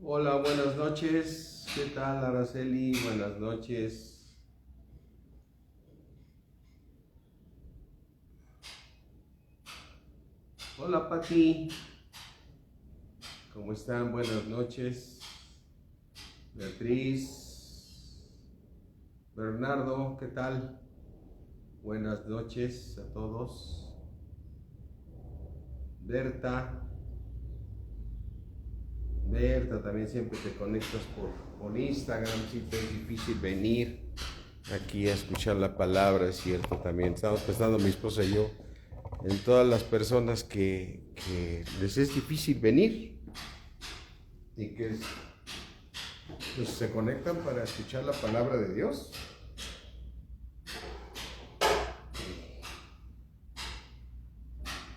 Hola, buenas noches. ¿Qué tal, Araceli? Buenas noches. Hola, Pati. ¿Cómo están? Buenas noches. Beatriz. Bernardo, ¿qué tal? Buenas noches a todos. Berta. Berta, también siempre te conectas por Instagram. Siempre es difícil venir aquí a escuchar la palabra, es cierto también. Estamos pensando mi esposa y yo en todas las personas que les es difícil venir y que pues, se conectan para escuchar la palabra de Dios.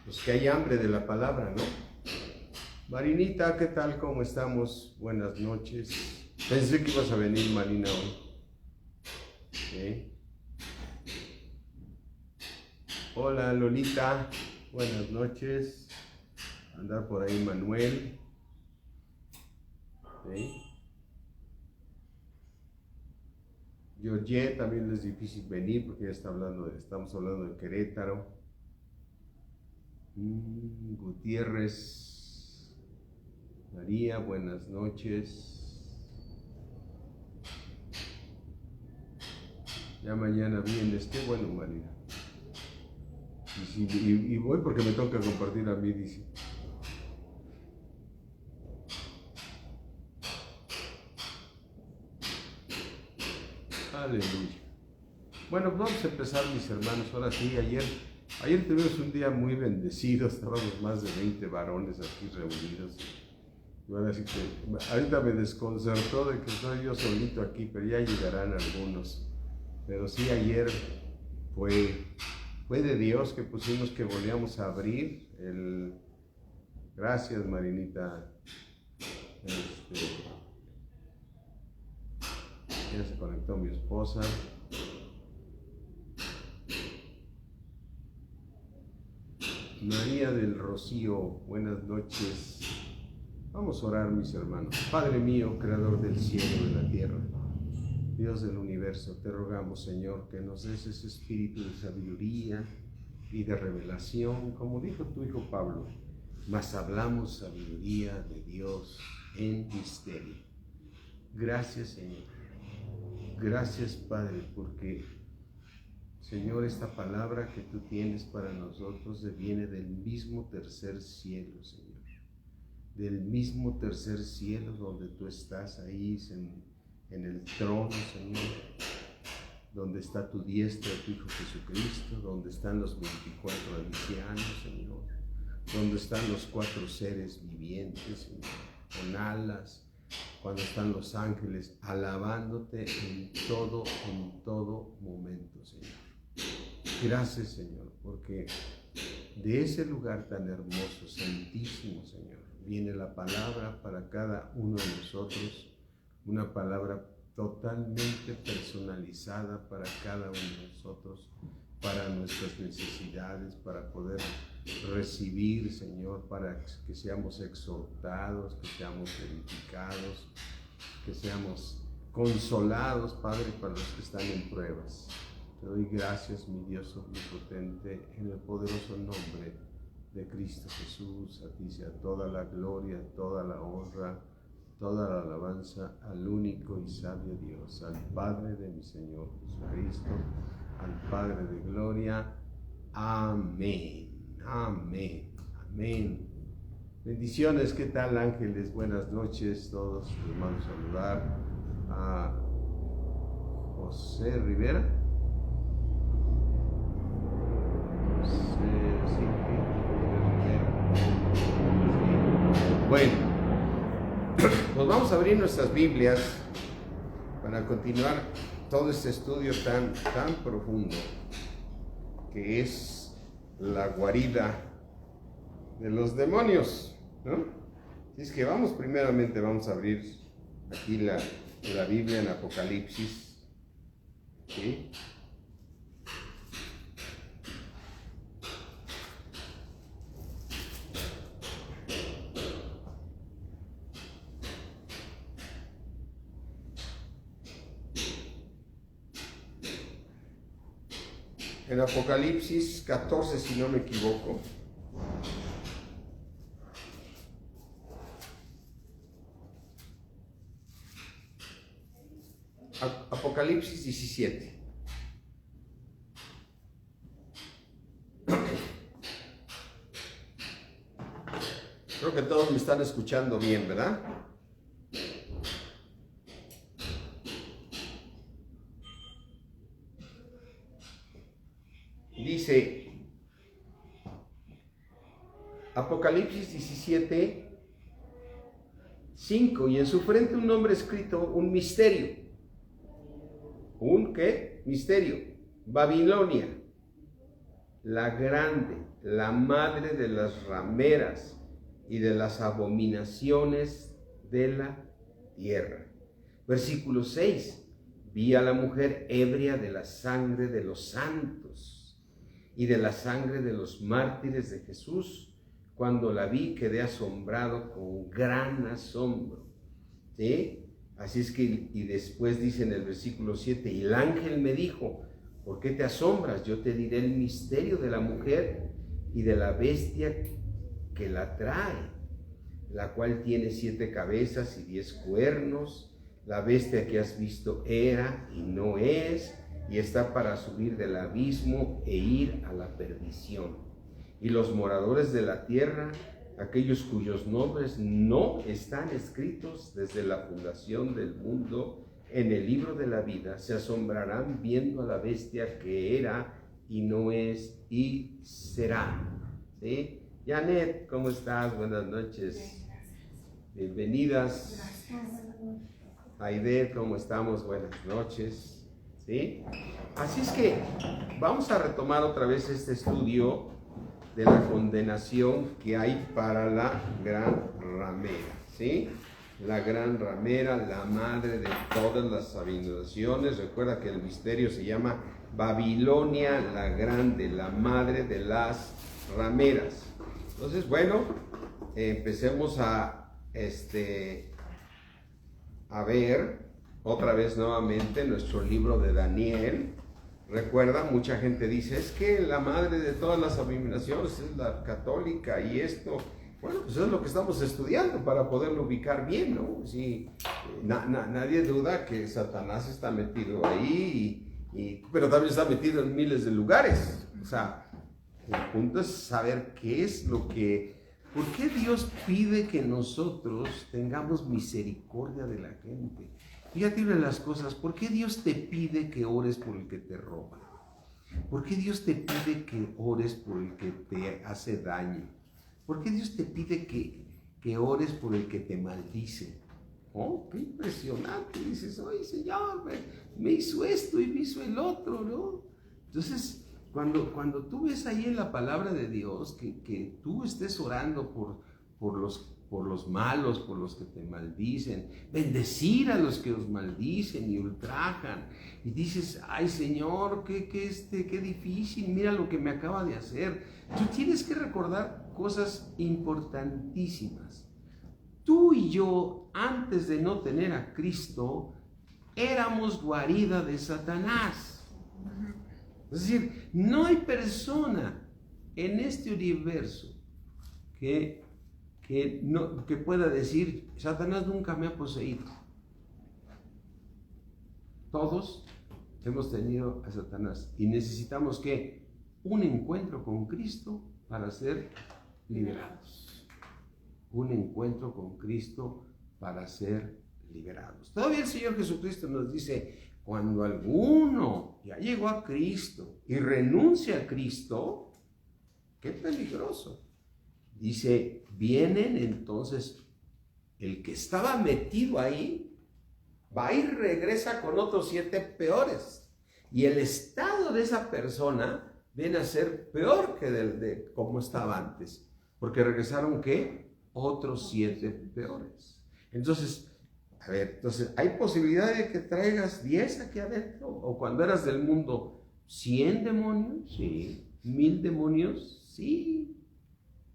Pues que hay hambre de la palabra, ¿no? Marinita, ¿qué tal? ¿Cómo estamos? Buenas noches. Pensé que ibas a venir, Marina, hoy. ¿Sí? Hola, Lolita. Buenas noches. Andar por ahí, Manuel. ¿Sí? Georgie también es difícil venir porque ya estamos hablando de Querétaro. Gutiérrez. María, buenas noches. Ya mañana vienes, qué bueno, María. Y voy porque me toca compartir a mí, dice. Aleluya. Bueno, pues vamos a empezar, mis hermanos. Ahora sí, ayer tuvimos un día muy bendecido. Estábamos más de 20 varones aquí reunidos. Y ahora sí que, ahorita me desconcertó de que estoy yo solito aquí, pero ya llegarán algunos. Pero sí, ayer fue de Dios que pusimos que volvíamos a abrir el... Gracias, Marinita. Ya se conectó mi esposa. María del Rocío, buenas noches. Vamos a orar, mis hermanos. Padre mío, creador del cielo y de la tierra, Dios del universo, te rogamos, Señor, que nos des ese espíritu de sabiduría y de revelación, como dijo tu hijo Pablo, mas hablamos sabiduría de Dios en misterio. Gracias, Señor. Gracias, Padre, porque, Señor, esta palabra que tú tienes para nosotros viene del mismo tercer cielo, Señor. Del mismo tercer cielo donde tú estás ahí en el trono, Señor, donde está tu diestra, tu Hijo Jesucristo, donde están los 24 ancianos, Señor, donde están los 4 seres vivientes, Señor, con alas, cuando están los ángeles alabándote en todo momento, Señor. Gracias, Señor, porque de ese lugar tan hermoso, santísimo, Señor, viene la palabra para cada uno de nosotros, una palabra totalmente personalizada para cada uno de nosotros, para nuestras necesidades, para poder recibir, Señor, para que seamos exhortados, que seamos edificados, que seamos consolados, Padre, para los que están en pruebas. Te doy gracias, mi Dios omnipotente, en el poderoso nombre de Cristo Jesús. A ti sea toda la gloria, toda la honra, toda la alabanza al único y sabio Dios, al Padre de mi Señor Jesucristo, al Padre de gloria. Amén, amén, amén. Bendiciones, ¿qué tal, ángeles? Buenas noches, todos. Les mando saludar a José Rivera. Bueno, pues vamos a abrir nuestras Biblias para continuar todo este estudio tan profundo que es la guarida de los demonios, ¿no? Así es que vamos a abrir aquí la Biblia en Apocalipsis, ¿sí? en Apocalipsis 14, si no me equivoco. Apocalipsis 17. Creo que todos me están escuchando bien, ¿verdad? Dice Apocalipsis 17, 5, y en su frente un nombre escrito, un misterio. ¿Un qué? Misterio. Babilonia, la grande, la madre de las rameras y de las abominaciones de la tierra. Versículo 6. Vi a la mujer ebria de la sangre de los santos y de la sangre de los mártires de Jesús. Cuando la vi quedé asombrado con gran asombro. ¿Sí? Así es que, y después dice en el versículo 7, y el ángel me dijo, ¿por qué te asombras? Yo te diré el misterio de la mujer y de la bestia que la trae, la cual tiene 7 cabezas y 10 cuernos. La bestia que has visto era y no es, y está para subir del abismo e ir a la perdición. Y los moradores de la tierra, aquellos cuyos nombres no están escritos desde la fundación del mundo en el libro de la vida, se asombrarán viendo a la bestia que era y no es y será. ¿Sí? Janet, ¿cómo estás? Buenas noches. Bienvenidas. Aide, ¿cómo estamos? Buenas noches. ¿Sí? Así es que vamos a retomar otra vez este estudio de la condenación que hay para la gran ramera, ¿sí? La gran ramera, la madre de todas las abominaciones. Recuerda que el misterio se llama Babilonia la grande, la madre de las rameras. Entonces, bueno, empecemos a ver otra vez nuevamente nuestro libro de Daniel. Recuerda, mucha gente dice, es que la madre de todas las abominaciones es la católica y esto. Bueno, pues es lo que estamos estudiando para poderlo ubicar bien, ¿no? Sí, nadie duda que Satanás está metido ahí, pero también está metido en miles de lugares. O sea, el punto es saber qué es lo que... ¿Por qué Dios pide que nosotros tengamos misericordia de la gente? Fíjate una de las cosas, ¿por qué Dios te pide que ores por el que te roba? ¿Por qué Dios te pide que ores por el que te hace daño? ¿Por qué Dios te pide que ores por el que te maldice? ¡Oh, qué impresionante! Dices, oye, Señor, me hizo esto y me hizo el otro, ¿no? Entonces, cuando tú ves ahí en la palabra de Dios que tú estés orando por los malos, por los que te maldicen, bendecir a los que os maldicen y ultrajan, y dices, ay Señor, qué difícil, mira lo que me acaba de hacer. Tú tienes que recordar cosas importantísimas. Tú y yo, antes de no tener a Cristo, éramos guarida de Satanás. Es decir, no hay persona en este universo que pueda decir, Satanás nunca me ha poseído. Todos hemos tenido a Satanás y necesitamos ¿qué? Un encuentro con Cristo para ser liberados. Un encuentro con Cristo para ser liberados. Todavía el Señor Jesucristo nos dice, cuando alguno ya llegó a Cristo y renuncia a Cristo, qué peligroso. Dice, vienen entonces, el que estaba metido ahí, va y regresa con otros 7 peores. Y el estado de esa persona viene a ser peor que de como estaba antes. Porque regresaron, ¿qué? Otros 7 peores. Entonces, a ver, ¿hay posibilidad de que traigas 10 aquí adentro? ¿O cuando eras del mundo, 100 demonios? Sí. ¿1000 demonios? Sí.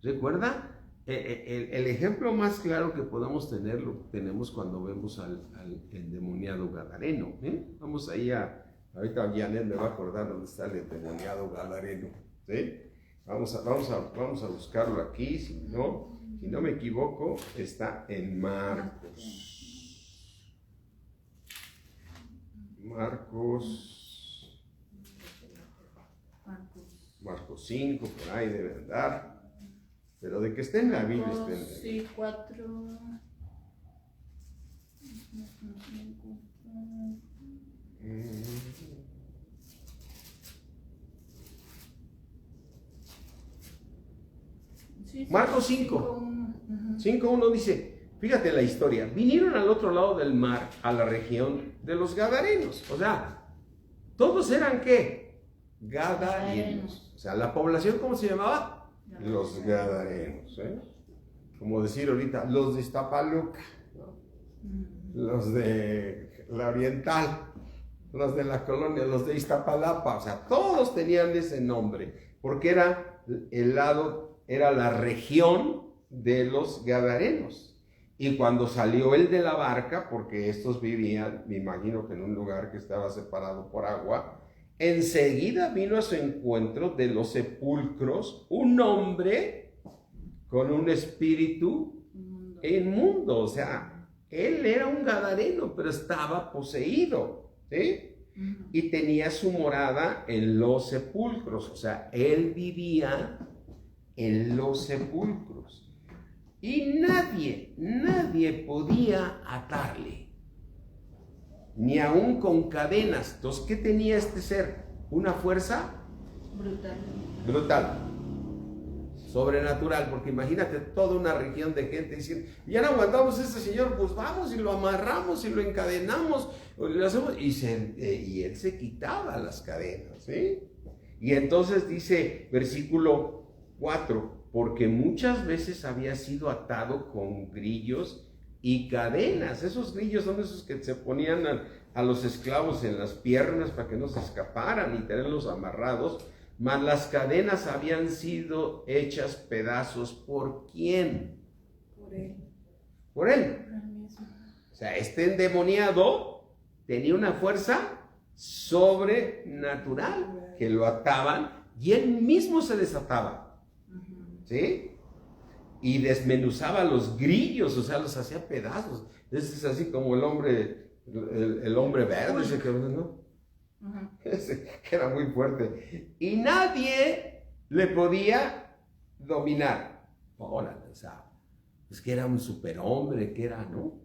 ¿Recuerda? El ejemplo más claro que podamos tener lo tenemos cuando vemos al endemoniado gadareno. Vamos ahí a Ahorita Janet me va a acordar dónde está el endemoniado gadareno. ¿Sí? Vamos a buscarlo aquí, si no me equivoco, está en Marcos. Marcos 5, por ahí debe andar. Pero de que esté en la Biblia, esté en la Biblia. Sí, 4. Marcos 5. 5:1 dice, fíjate la historia, vinieron al otro lado del mar, a la región de los Gadarenos. O sea, todos eran ¿qué? Gadarenos. O sea, la población, ¿cómo se llamaba? Los Gadarenos. Como decir ahorita, los de Iztapaluca, ¿no? Los de la Oriental, los de la colonia, los de Iztapalapa. O sea, todos tenían ese nombre, porque era la región de los Gadarenos. Y cuando salió él de la barca, porque estos vivían, me imagino que en un lugar que estaba separado por agua, enseguida vino a su encuentro de los sepulcros un hombre con un espíritu inmundo. O sea, él era un gadareno, pero estaba poseído, ¿sí? Y tenía su morada en los sepulcros. O sea, él vivía en los sepulcros. Y nadie podía atarle, ni aún con cadenas. Entonces, ¿qué tenía este ser? Una fuerza brutal, sobrenatural, porque imagínate toda una región de gente diciendo, ya no aguantamos a este señor, pues vamos y lo amarramos y lo encadenamos, lo hacemos, y él se quitaba las cadenas, ¿sí? Y entonces dice, versículo 4, porque muchas veces había sido atado con grillos y cadenas. Esos grillos son esos que se ponían a los esclavos en las piernas para que no se escaparan y tenerlos amarrados, mas las cadenas habían sido hechas pedazos. ¿Por quién? Por él. O sea, este endemoniado tenía una fuerza sobrenatural que lo ataban y él mismo se desataba. ¿Sí? Y desmenuzaba los grillos, o sea, los hacía pedazos. Ese es así como el hombre verde, ese que, ¿no? Ese que era muy fuerte. Y nadie le podía dominar. Órale, o sea, es que era un superhombre, que era, ¿no?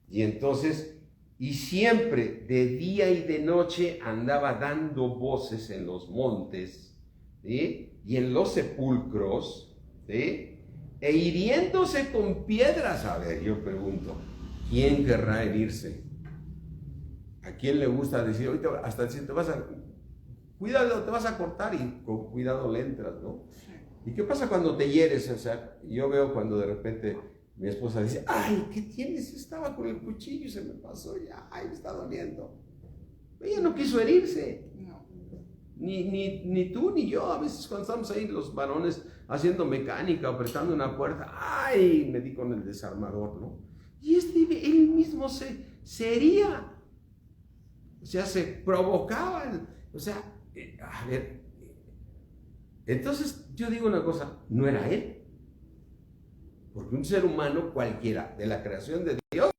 Y entonces, y siempre, de día y de noche, andaba dando voces en los montes, ¿sí? Y en los sepulcros, ¿sí? E hiriéndose con piedras. A ver, yo pregunto, ¿quién querrá herirse? ¿A quién le gusta decir, ahorita hasta decir, cuidado, te vas a cortar y con cuidado le entras, ¿no? ¿Y qué pasa cuando te hieres? O sea, yo veo cuando de repente mi esposa dice, ay, ¿qué tienes? Estaba con el cuchillo y se me pasó ya, ay, me está doliendo. Ella no quiso herirse. Ni tú ni yo. A veces cuando estamos ahí los varones haciendo mecánica, apretando una puerta, ¡ay! Me di con el desarmador, ¿no? Y él mismo se hería. O sea, se provocaba. O sea, a ver. Entonces, yo digo una cosa, no era él. Porque un ser humano cualquiera de la creación de Dios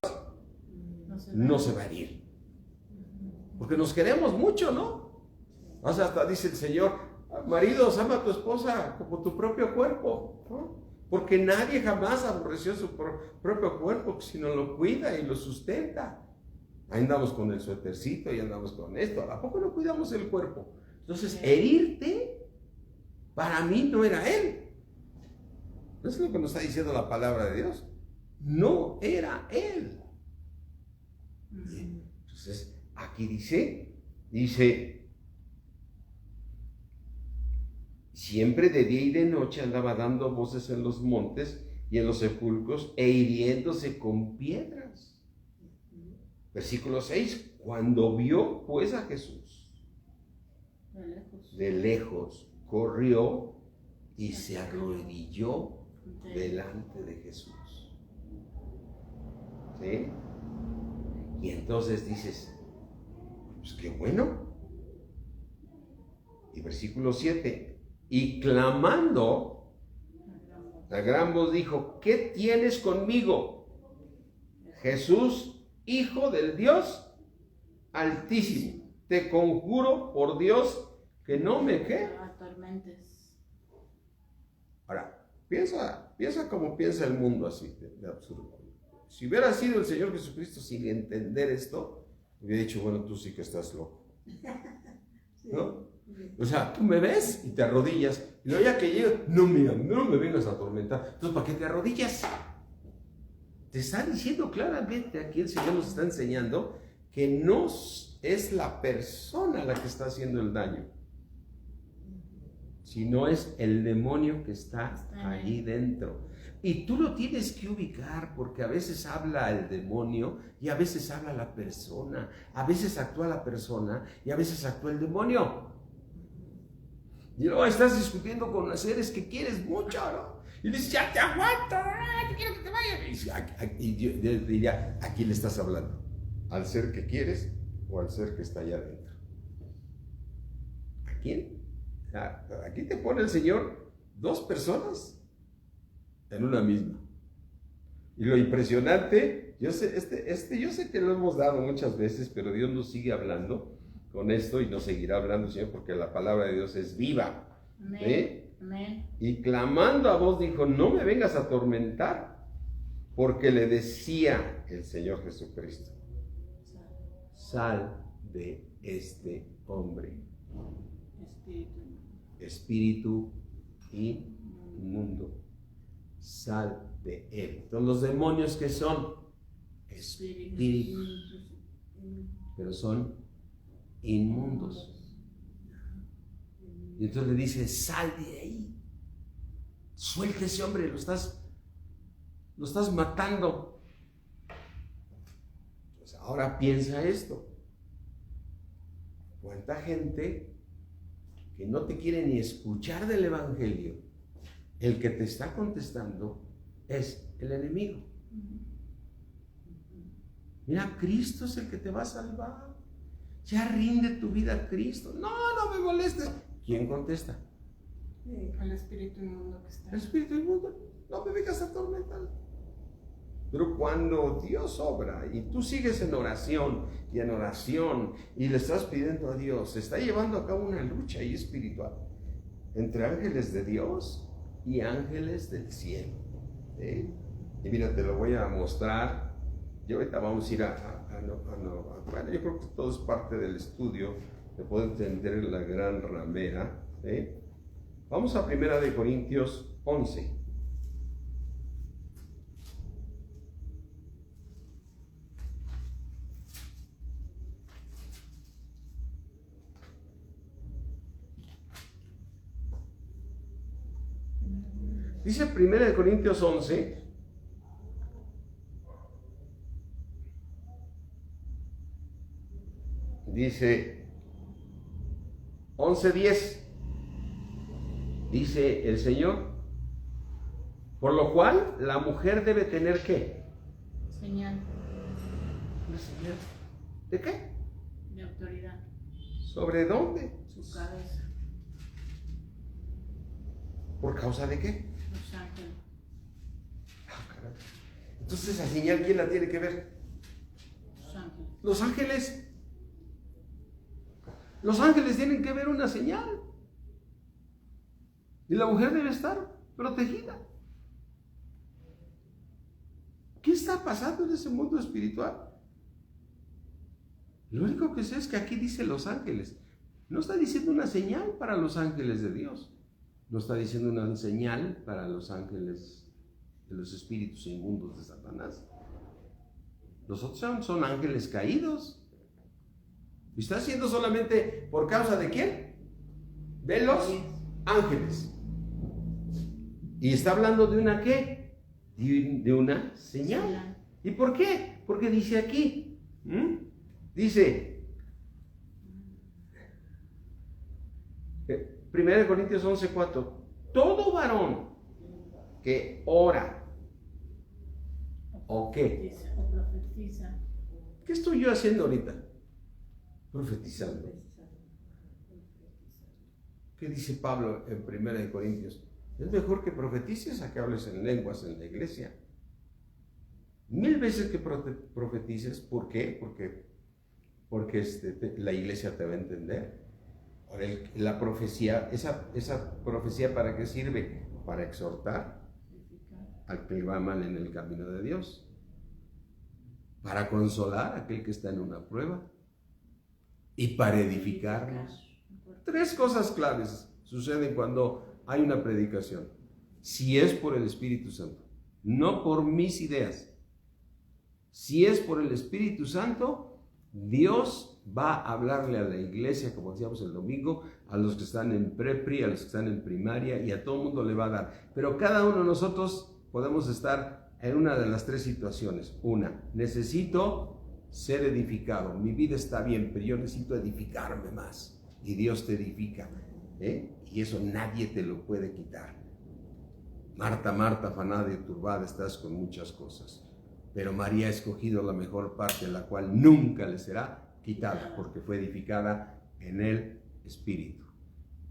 no se va a herir. Porque nos queremos mucho, ¿no? O sea, hasta dice el Señor, maridos, ama a tu esposa como tu propio cuerpo, ¿no? Porque nadie jamás aborreció su propio cuerpo, sino lo cuida y lo sustenta. Ahí andamos con el suétercito y andamos con esto. ¿A poco no cuidamos el cuerpo? Entonces, herirte, para mí no era él. ¿No es lo que nos está diciendo la palabra de Dios? No era él. Entonces, aquí dice, siempre de día y de noche andaba dando voces en los montes y en los sepulcros e hiriéndose con piedras. Versículo 6, cuando vio pues a Jesús, de lejos corrió y se arrodilló delante de Jesús. ¿Sí? Y entonces dices, pues qué bueno, versículo 7, y clamando a gran voz dijo, ¿qué tienes conmigo, Jesús, Hijo del Dios Altísimo? Te conjuro por Dios que no me atormentes. Ahora, piensa como piensa el mundo así, de absurdo. Si hubiera sido el Señor Jesucristo sin entender esto, hubiera dicho, bueno, tú sí que estás loco, ¿no? O sea, tú me ves y te arrodillas, y luego ya que llegas, no me vengas a atormentar. Entonces, ¿para qué te arrodillas? Te está diciendo claramente, aquí el Señor nos está enseñando que no es la persona la que está haciendo el daño, sino es el demonio que está allí dentro. Y tú lo tienes que ubicar, porque a veces habla el demonio y a veces habla la persona, a veces actúa la persona y a veces actúa el demonio. Y luego estás discutiendo con seres que quieres mucho, ¿no? Y dices, ya te aguanto, yo quiero que te vayas. Y yo diría, ¿a quién le estás hablando? ¿Al ser que quieres o al ser que está allá adentro? ¿A quién? Aquí te pone el Señor dos personas en una misma. Y lo impresionante, yo sé que lo hemos dado muchas veces, pero Dios nos sigue hablando con esto y nos seguirá hablando, Señor, porque la palabra de Dios es viva. Amén. Amén. Y clamando a voz dijo, no me vengas a atormentar, porque le decía el Señor Jesucristo, sal de este hombre, espíritu inmundo, sal de él. Entonces, los demonios, ¿qué son? Espíritus, pero son inmundos. Y entonces le dice, sal de ahí, suelta ese hombre, lo estás matando. Pues ahora piensa esto, ¿cuánta gente que no te quiere ni escuchar del evangelio? El que te está contestando es el enemigo. Mira, Cristo es el que te va a salvar. Ya rinde tu vida a Cristo. No me molestes. ¿Quién contesta? El espíritu inmundo que está. El espíritu inmundo. No me vengas a atormentar. Pero cuando Dios obra y tú sigues en oración y le estás pidiendo a Dios, se está llevando a cabo una lucha ahí espiritual entre ángeles de Dios y ángeles del cielo. Y mira, te lo voy a mostrar. Y ahorita vamos a ir bueno, yo creo que todo es parte del estudio de poder entender la gran ramera. Vamos a 1 Corintios 11. Dice 1 Corintios 11, dice 11:10, dice el Señor, por lo cual la mujer debe tener ¿qué? Señal. Una señal. ¿De qué? De autoridad. ¿Sobre dónde? Su cabeza. ¿Por causa de qué? Los ángeles. Entonces esa señal, ¿quién la tiene que ver? Los ángeles. Los ángeles. Los ángeles tienen que ver una señal. Y la mujer debe estar protegida. ¿Qué está pasando en ese mundo espiritual? Lo único que sé es que aquí dice los ángeles. No está diciendo una señal para los ángeles de Dios. No está diciendo una señal para los ángeles de los espíritus inmundos de Satanás. Los otros son ángeles caídos. ¿Y está haciendo solamente por causa de quién? De los ángeles. Y está hablando de una ¿qué? De una señal. ¿Y por qué? Porque dice aquí, dice 1 Corintios 11:4, todo varón que ora o qué. O profetiza. ¿Qué estoy yo haciendo ahorita? Profetizando. ¿Qué dice Pablo en 1 Corintios? Es mejor que profetices a que hables en lenguas en la iglesia. 1000 veces que profetices. ¿Por qué? Porque la iglesia te va a entender. Ahora, la profecía, esa profecía, ¿para qué sirve? Para exhortar al que va mal en el camino de Dios, para consolar a aquel que está en una prueba y para edificarnos. 3 cosas claves suceden cuando hay una predicación. Si es por el Espíritu Santo, no por mis ideas. Si es por el Espíritu Santo, Dios va a hablarle a la iglesia, como decíamos el domingo, a los que están en prepri, a los que están en primaria, y a todo el mundo le va a dar. Pero cada uno de nosotros podemos estar en una de las 3 situaciones. Una, necesito ser edificado. Mi vida está bien, pero yo necesito edificarme más. Y Dios te edifica. Y eso nadie te lo puede quitar. Marta, Marta, afanada y turbada estás con muchas cosas. Pero María ha escogido la mejor parte, la cual nunca le será quitada, porque fue edificada en el Espíritu.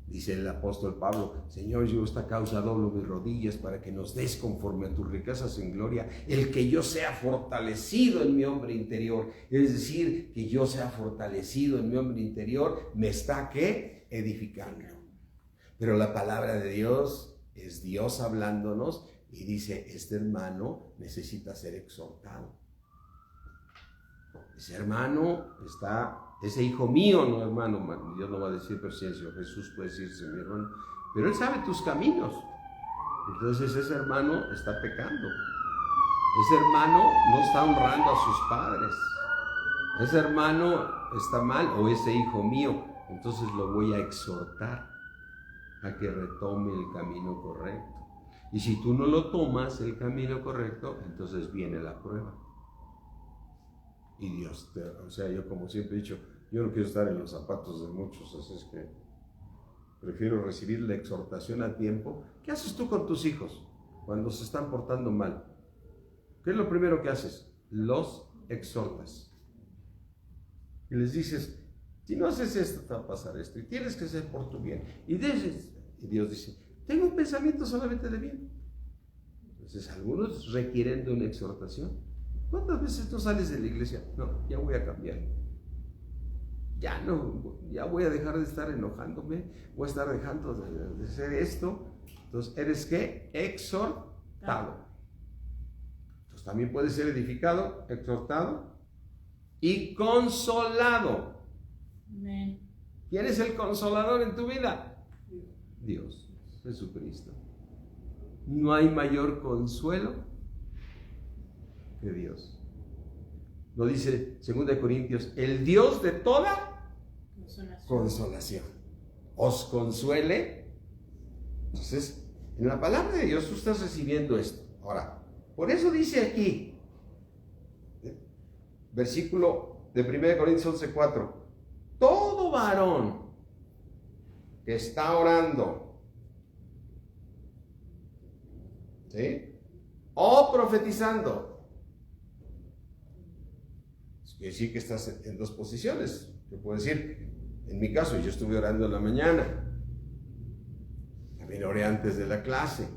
Dice el apóstol Pablo: Señor, yo esta causa doblo mis rodillas para que nos des conforme a tus riquezas en gloria, el que yo sea fortalecido en mi hombre interior. Es decir, que yo sea fortalecido en mi hombre interior, me está, ¿qué? Edificando. Pero la palabra de Dios es Dios hablándonos y dice: este hermano necesita ser exhortado. Ese hermano ese hijo mío, no hermano, Dios no va a decir, pero sí, el Señor Jesús puede decirse mi hermano, pero Él sabe tus caminos. Entonces ese hermano está pecando. Ese hermano no está honrando a sus padres. Ese hermano está mal, o ese hijo mío. Entonces lo voy a exhortar a que retome el camino correcto. Y si tú no lo tomas el camino correcto, entonces viene la prueba. Y Dios, yo como siempre he dicho, yo no quiero estar en los zapatos de muchos, así es que prefiero recibir la exhortación a tiempo. ¿Qué haces tú con tus hijos cuando se están portando mal? ¿Qué es lo primero que haces? Los exhortas. Y les dices: si no haces esto, te va a pasar esto, y tienes que hacer por tu bien. Y Dios dice: tengo un pensamiento solamente de bien. Entonces algunos requieren de una exhortación. ¿Cuántas veces tú sales de la iglesia? No, ya voy a cambiar. Ya voy a dejar de estar enojándome, voy a estar dejando de hacer esto. Entonces, ¿eres qué? Exhortado. Entonces también puedes ser edificado, exhortado y consolado. Amén. ¿Quién es el consolador en tu vida? Dios, Jesucristo. No hay mayor consuelo que Dios. Lo dice 2 Corintios: el Dios de toda consolación os consuele. Entonces, en la palabra de Dios tú estás recibiendo esto. Ahora, por eso dice aquí, versículo de 1 Corintios 11:4: todo varón que está orando, ¿sí?, o profetizando. Quiere decir que estás en 2 posiciones. Yo puedo decir, en mi caso, yo estuve orando en la mañana, también oré antes de la clase,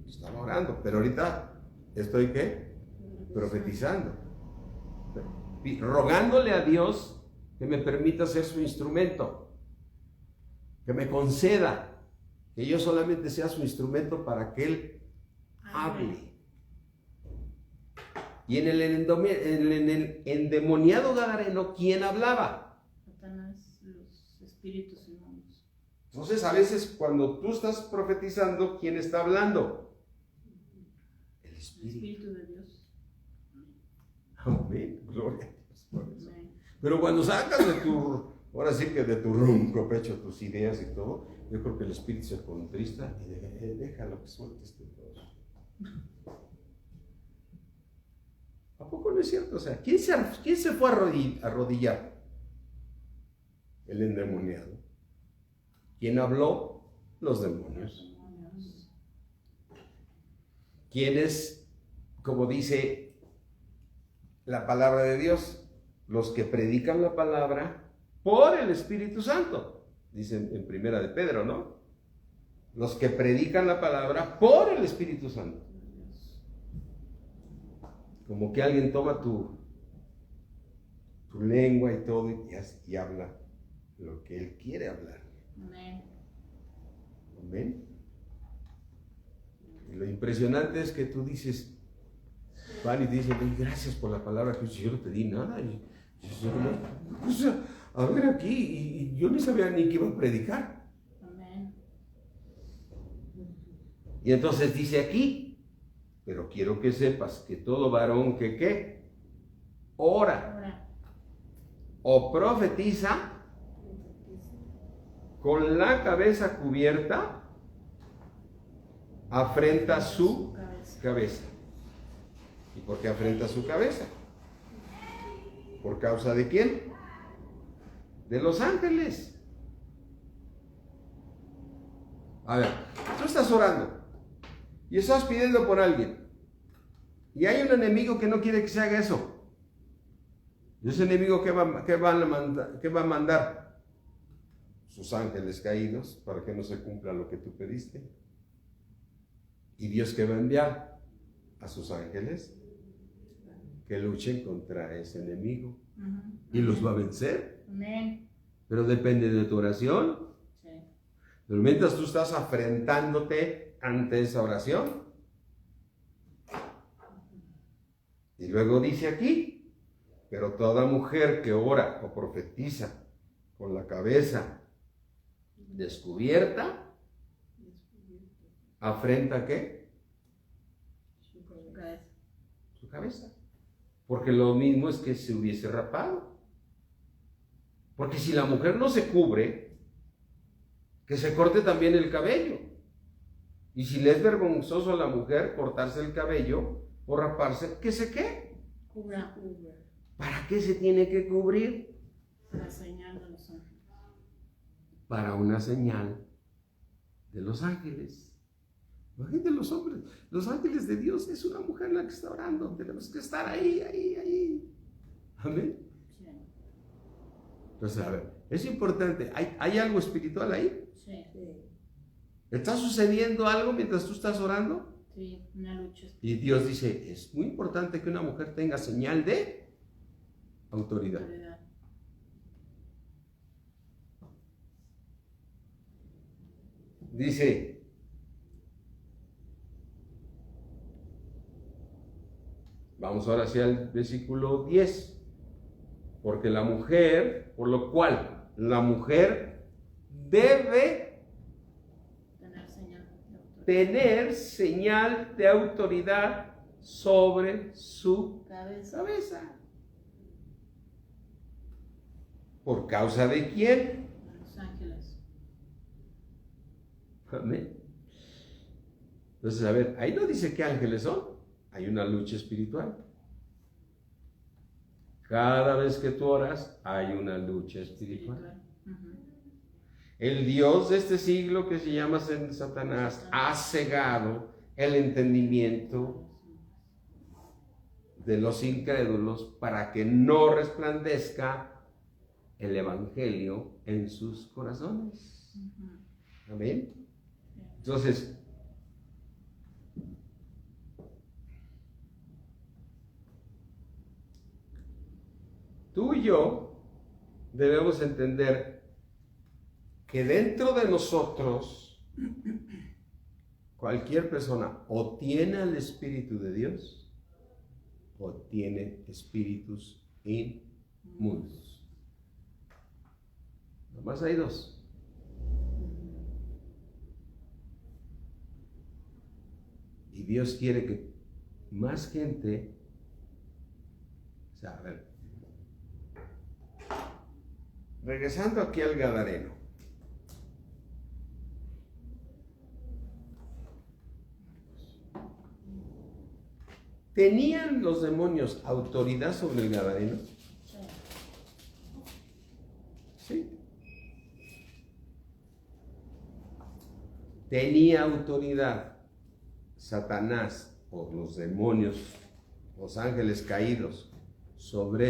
estaba orando, pero ahorita estoy, ¿qué? Profetizando, rogándole a Dios que me permita ser su instrumento, que me conceda que yo solamente sea su instrumento para que Él hable. Y en el endemoniado gadareno, ¿quién hablaba? Satanás, los espíritus inmundos. Entonces, a veces cuando tú estás profetizando, ¿quién está hablando? El Espíritu de Dios. Amén, gloria a Dios por eso. Amén. Pero cuando sacas ahora sí que de tu ronco pecho tus ideas y todo, yo creo que el Espíritu se contrista y déjalo que suelte este todo. ¿A poco no es cierto? O sea, ¿quién se fue a arrodillar? El endemoniado. ¿Quién habló? Los demonios. ¿Quiénes, como dice la palabra de Dios? Los que predican la palabra por el Espíritu Santo. dicen en Primera de Pedro, ¿no? Los que predican la palabra por el Espíritu Santo. Como que alguien toma tu lengua y todo y habla lo que él quiere hablar. Amén. Amén. Y lo impresionante es que tú dices, van y te dicen, gracias por la palabra que yo no te di nada. O sea, a ver aquí, y yo ni sabía ni que iba a predicar. Amén. Y entonces dice aquí, pero quiero que sepas que todo varón que ¿qué? Ora o profetiza con la cabeza cubierta, afrenta su cabeza. ¿Y por qué afrenta su cabeza? ¿Por causa de quién? De los ángeles. A ver, tú estás orando y estás pidiendo por alguien y hay un enemigo que no quiere que se haga eso. ¿Y ese enemigo qué va a mandar? Sus ángeles caídos para que no se cumpla lo que tú pediste. ¿Y Dios qué va a enviar? A sus ángeles que luchen contra ese enemigo. Y los va a vencer. Amén. Pero depende de tu oración. Sí. Pero mientras tú estás afrentándote ante esa oración. Y luego dice aquí, pero toda mujer que ora o profetiza con la cabeza descubierta, ¿afrenta qué? Su cabeza. Su cabeza. Porque lo mismo es que se hubiese rapado. Porque si la mujer no se cubre, que se corte también el cabello. Y si le es vergonzoso a la mujer cortarse el cabello o raparse, ¿que se qué? Cubra. ¿Para qué se tiene que cubrir? La señal de los ángeles. Para una señal de los ángeles. Imagínate los hombres, los ángeles de Dios, es una mujer la que está orando. Tenemos que estar ahí. Amén. Sí. Entonces, a ver, es importante. ¿Hay algo espiritual ahí? Sí. ¿Está sucediendo algo mientras tú estás orando? Sí, una lucha. Y Dios dice, es muy importante que una mujer tenga señal de autoridad. Dice, vamos ahora hacia el versículo 10. Porque la mujer, por lo cual la mujer debe tener señal de autoridad sobre su cabeza. ¿Por causa de quién? Los ángeles. Amén. Entonces, a ver, ahí no dice qué ángeles son. Hay una lucha espiritual. Cada vez que tú oras, hay una lucha espiritual. El Dios de este siglo, que se llama Satanás, ha cegado el entendimiento de los incrédulos para que no resplandezca el evangelio en sus corazones. Amén. Entonces, tú y yo debemos entender que dentro de nosotros cualquier persona o tiene el Espíritu de Dios o tiene espíritus inmundos. Nomás hay dos. Y Dios quiere que más gente, o sea, a ver, regresando aquí al Gadareno. ¿Tenían los demonios autoridad sobre el Gadareno? Sí. ¿Tenía autoridad Satanás o los demonios, los ángeles caídos, sobre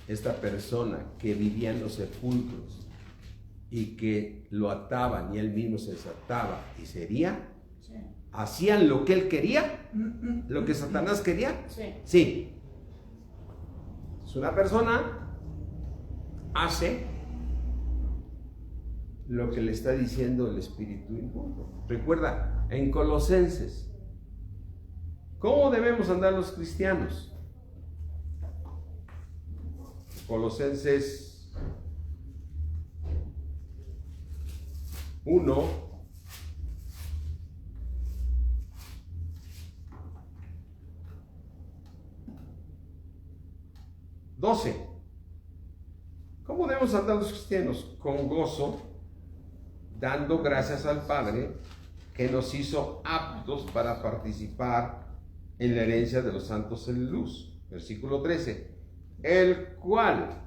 esta persona que vivía en los sepulcros y que lo ataban y él mismo se desataba y sería, Sí. hacían lo que él quería, lo que Satanás quería. Sí. Sí. Si una persona hace lo que le está diciendo el espíritu inmundo. Recuerda, en Colosenses, ¿cómo debemos andar los cristianos? Colosenses 1, ¿cómo debemos andar los cristianos? Con gozo, dando gracias al Padre que nos hizo aptos para participar en la herencia de los santos en luz. Versículo 13. El cual,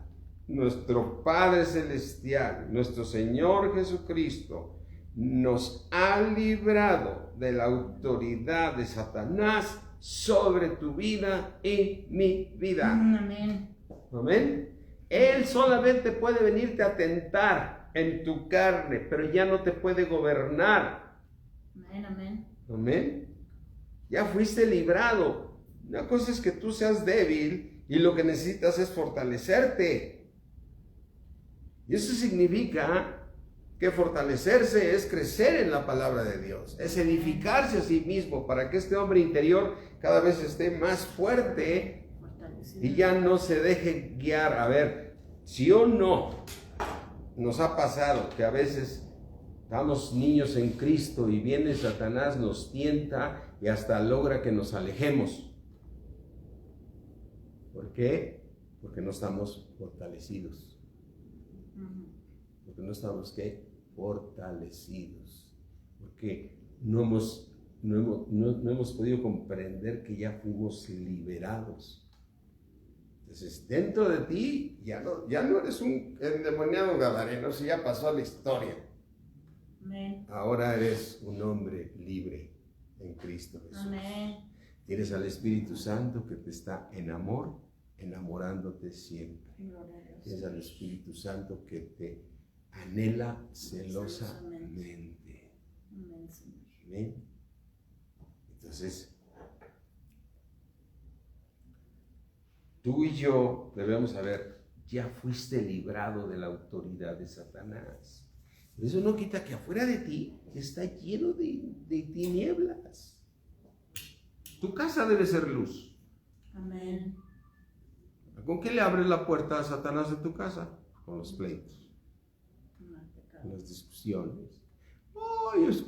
nuestro Padre Celestial, nuestro Señor Jesucristo, nos ha librado de la autoridad de Satanás sobre tu vida y mi vida. Amén. Amén. Él solamente puede venirte a tentar en tu carne, pero ya no te puede gobernar. Amén, amén. Amén. Ya fuiste librado. Una cosa es que tú seas débil y lo que necesitas es fortalecerte. Y eso significa que fortalecerse es crecer en la palabra de Dios, es edificarse a sí mismo para que este hombre interior cada vez esté más fuerte y ya no se deje guiar. A ver, si o no nos ha pasado que a veces estamos niños en Cristo y viene Satanás, nos tienta y hasta logra que nos alejemos. ¿Por qué? Porque no estamos fortalecidos. Porque no estamos, ¿qué? Fortalecidos. Porque no hemos podido comprender que ya fuimos liberados. Entonces, dentro de ti ya no eres un endemoniado gadareno, si ya pasó la historia. Amén. Ahora eres un hombre libre en Cristo Jesús. Amén. Tienes al Espíritu Santo que te está en amor, enamorándote siempre. Gloria a Dios. Tienes al Espíritu Santo que te anhela celosamente. Amén, Señor. ¿Amén? Entonces, tú y yo debemos saber, ya fuiste librado de la autoridad de Satanás. Pero eso no quita que afuera de ti está lleno de tinieblas. Tu casa debe ser luz. Amén. ¿Con qué le abres la puerta a Satanás en tu casa? Con los pleitos, con las discusiones. Ay, es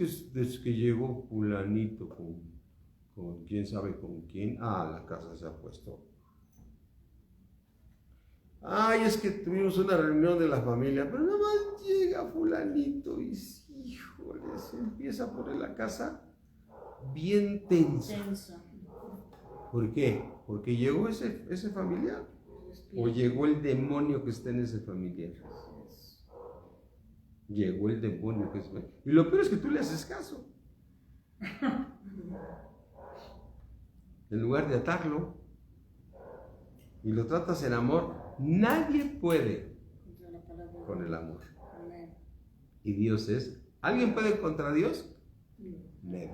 que llegó fulanito con quién sabe con quién. La casa se ha puesto. Ay, es que tuvimos una reunión de la familia, pero nada más llega fulanito y, híjole, se empieza a poner la casa bien tensa. ¿Por qué? Porque llegó ese familiar. O llegó el demonio que está en ese familiar. Llegó el demonio que está. Y lo peor es que tú le haces caso. En lugar de atarlo y lo tratas en amor, nadie puede con el amor. Y Dios es. ¿Alguien puede contra Dios? Nadie.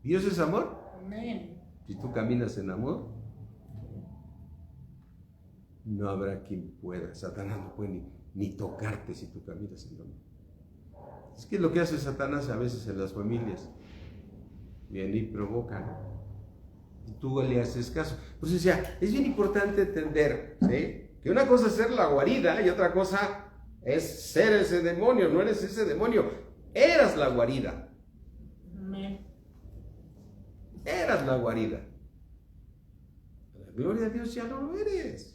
¿Dios es amor? Amén. Si tú caminas en amor, no habrá quien pueda. Satanás no puede ni tocarte si tú caminas en amor. Es que lo que hace Satanás a veces en las familias, viene y provoca, y tú le haces caso. Pues o sea, es bien importante entender, ¿sí?, que una cosa es ser la guarida y otra cosa es ser ese demonio. No eres ese demonio, eras la guarida. Amén. Eras la guarida. La gloria a Dios, ya no lo eres.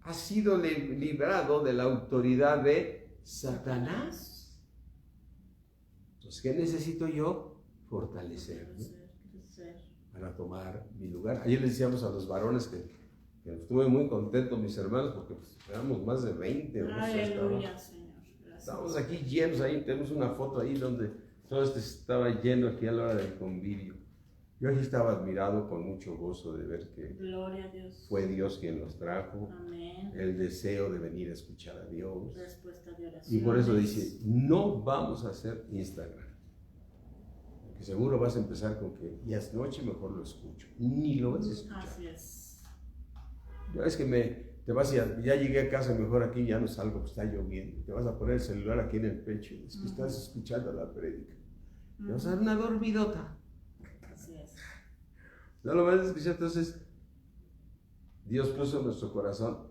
Has sido librado de la autoridad de Satanás. Entonces, ¿qué necesito yo? Fortalecerme para tomar mi lugar. Ayer les decíamos a los varones que estuve muy contento, mis hermanos, porque pues, éramos más de 20. Aleluya, Señor. Estábamos aquí llenos, ahí tenemos una foto ahí donde todo esto estaba lleno aquí a la hora del convivio. Yo aquí estaba admirado con mucho gozo de ver que Gloria a Dios. fue Dios quien nos trajo, Amén. el deseo de venir a escuchar a Dios. Respuesta de oración. Y por eso dice, no vamos a hacer Instagram. Que seguro vas a empezar con que ya es noche, mejor lo escucho. Ni lo vas a escuchar. Así es. Ya es que te vas ya llegué a casa, mejor aquí ya no salgo, pues está lloviendo. Te vas a poner el celular aquí en el pecho, es que estás escuchando la prédica. Te vas a dar una dormidota. Así es. No lo vas a escuchar, entonces Dios puso en nuestro corazón,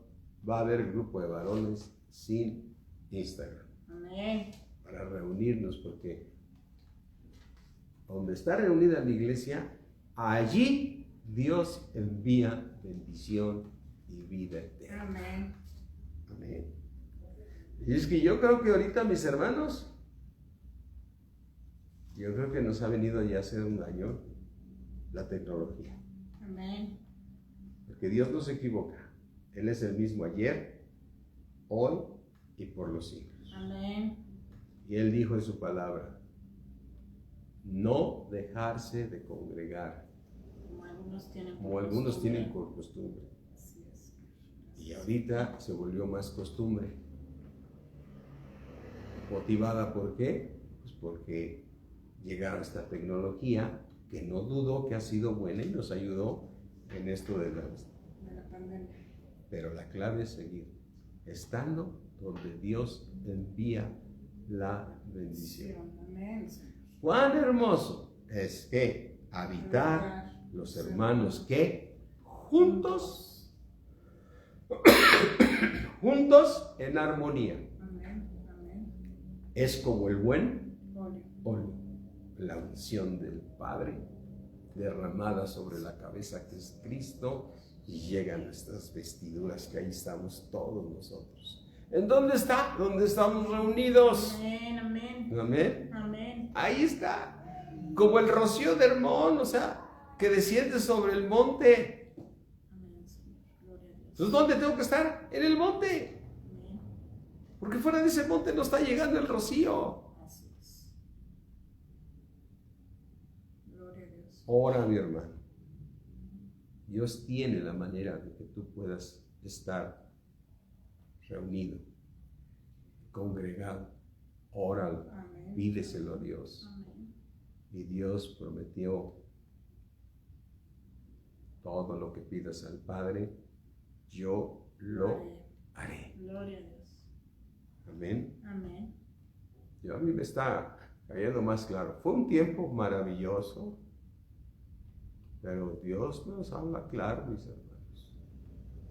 va a haber grupo de varones sin Instagram. Amén. Para reunirnos, porque donde está reunida la iglesia, allí Dios envía bendición y vida eterna. Amén. Amén. Y es que yo creo que ahorita, mis hermanos, yo creo que nos ha venido ya a hacer un daño la tecnología. Amén. Porque Dios no se equivoca. Él es el mismo ayer, hoy y por los siglos. Amén. Y Él dijo en su palabra, no dejarse de congregar, como algunos tienen por costumbre. Así es. Y ahorita se volvió más costumbre. ¿Motivada por qué? Pues porque llegaron esta tecnología que no dudo que ha sido buena y nos ayudó en esto de la pandemia. Pero la clave es seguir estando donde Dios envía la bendición. Amén. Cuán hermoso es que habitar los hermanos que juntos en armonía. Amén. Amén. Es como el buen Óleo. óleo, la unción del Padre derramada sobre la cabeza que es Cristo y llegan nuestras vestiduras, que ahí estamos todos nosotros. ¿En dónde está? ¿Dónde estamos reunidos? Amén. Amén. Amén. Amén. Ahí está, como el rocío de Hermón, o sea, que desciende sobre el monte. Amén, Señor. Gloria a Dios. Entonces, ¿dónde tengo que estar? En el monte. Amén. Porque fuera de ese monte no está llegando el rocío. Así es. Gloria a Dios. Ora, mi hermano. Dios tiene la manera de que tú puedas estar reunido, congregado. Óralo, Amén. pídeselo a Dios. Amén. Y Dios prometió todo lo que pidas al Padre, yo lo haré. Gloria a Dios. Amén. Amén. A mí me está cayendo más claro. Fue un tiempo maravilloso, pero Dios nos habla claro, mis hermanos.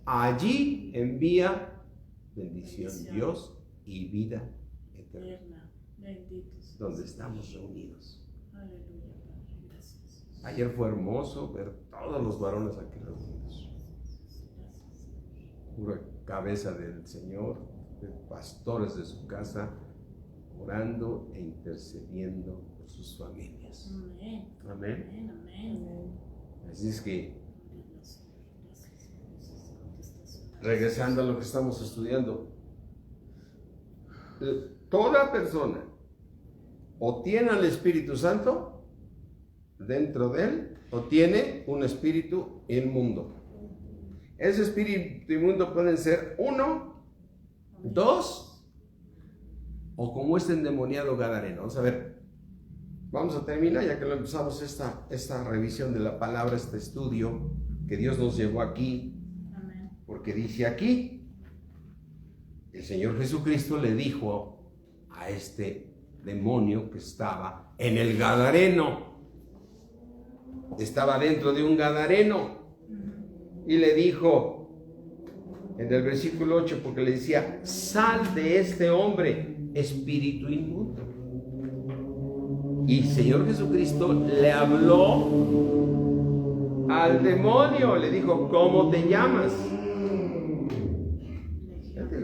Allí envía bendición Dios y vida eterna. Bendito sea. Donde estamos reunidos. Aleluya, Padre. Gracias. Ayer fue hermoso ver todos los varones aquí reunidos. Pura cabeza del Señor, de pastores de su casa, orando e intercediendo por sus familias. Amén. Amén. Amén. Amén. Así es que, Gracias. regresando a lo que estamos estudiando, toda persona o tiene al Espíritu Santo dentro de él o tiene un espíritu inmundo. Ese espíritu inmundo pueden ser 1, 2 o como este endemoniado gadareno. Vamos a ver, vamos a terminar ya que lo empezamos esta revisión de la palabra, este estudio que Dios nos llevó aquí. Amén. Porque dice aquí, el Señor Jesucristo le dijo a este demonio que estaba en el gadareno, estaba dentro de un gadareno, y le dijo en el versículo 8, porque le decía, sal de este hombre, espíritu inmundo. Y el Señor Jesucristo le habló al demonio, le dijo, ¿cómo te llamas?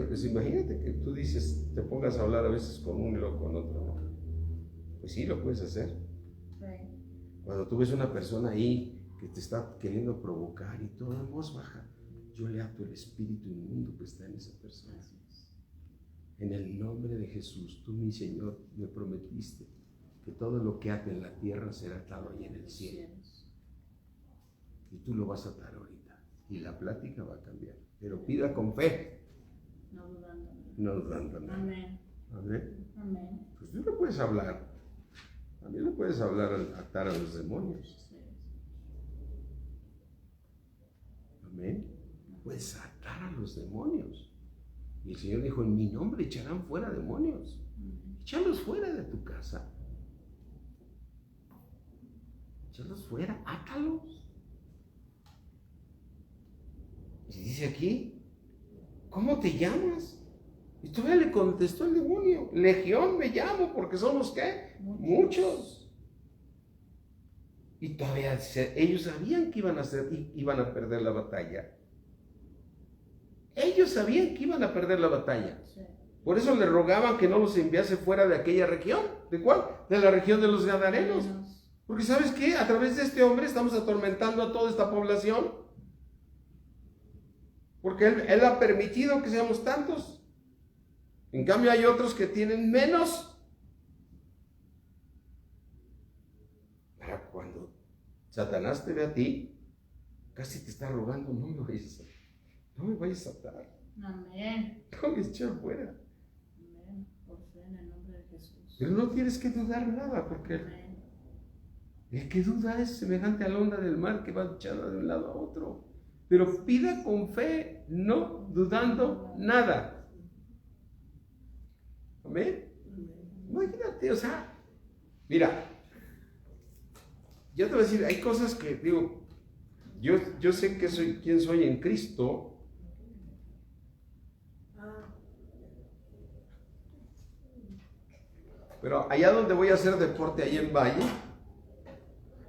Pues imagínate que tú dices, te pongas a hablar a veces con uno y luego con otro, ¿no? Pues sí, lo puedes hacer. Cuando tú ves una persona ahí que te está queriendo provocar y todo en voz baja, yo le ato el espíritu inmundo que está en esa persona. En el nombre de Jesús, tú, mi Señor, me prometiste que todo lo que ate en la tierra será atado ahí en el cielo. Y tú lo vas a atar ahorita. Y la plática va a cambiar. Pero pida con fe. No dudando. No dudando nada. Amén. Amén. Amén. Pues tú no puedes hablar. También no puedes hablar al atar a los demonios. Sí. Amén. Puedes atar a los demonios. Y el Señor dijo, en mi nombre echarán fuera demonios. Amén. Échalos fuera de tu casa. Échalos fuera, átalos. Y dice aquí, ¿cómo te llamas? Y todavía le contestó el demonio, Legión me llamo, porque somos ¿qué? Muchos. Y todavía ellos sabían que iban a perder la batalla. Ellos sabían que iban a perder la batalla. Sí. Por eso le rogaban que no los enviase fuera de aquella región. ¿De cuál? De la región de los Gadarenos. Porque ¿sabes qué? A través de este hombre estamos atormentando a toda esta población. Porque él ha permitido que seamos tantos. En cambio hay otros que tienen menos. Para cuando Satanás te ve a ti, casi te está rogando, no me vayas a atar. Amén. No me echar fuera. Amén. Por fe en el nombre de Jesús. Pero no tienes que dudar nada, porque Amén. el que duda es semejante a la onda del mar que va echada de un lado a otro. Pero pida con fe, no dudando nada. Amén. Imagínate, o sea, mira, yo te voy a decir, hay cosas que digo, yo sé que soy quien soy en Cristo. Pero allá donde voy a hacer deporte, ahí en Valle,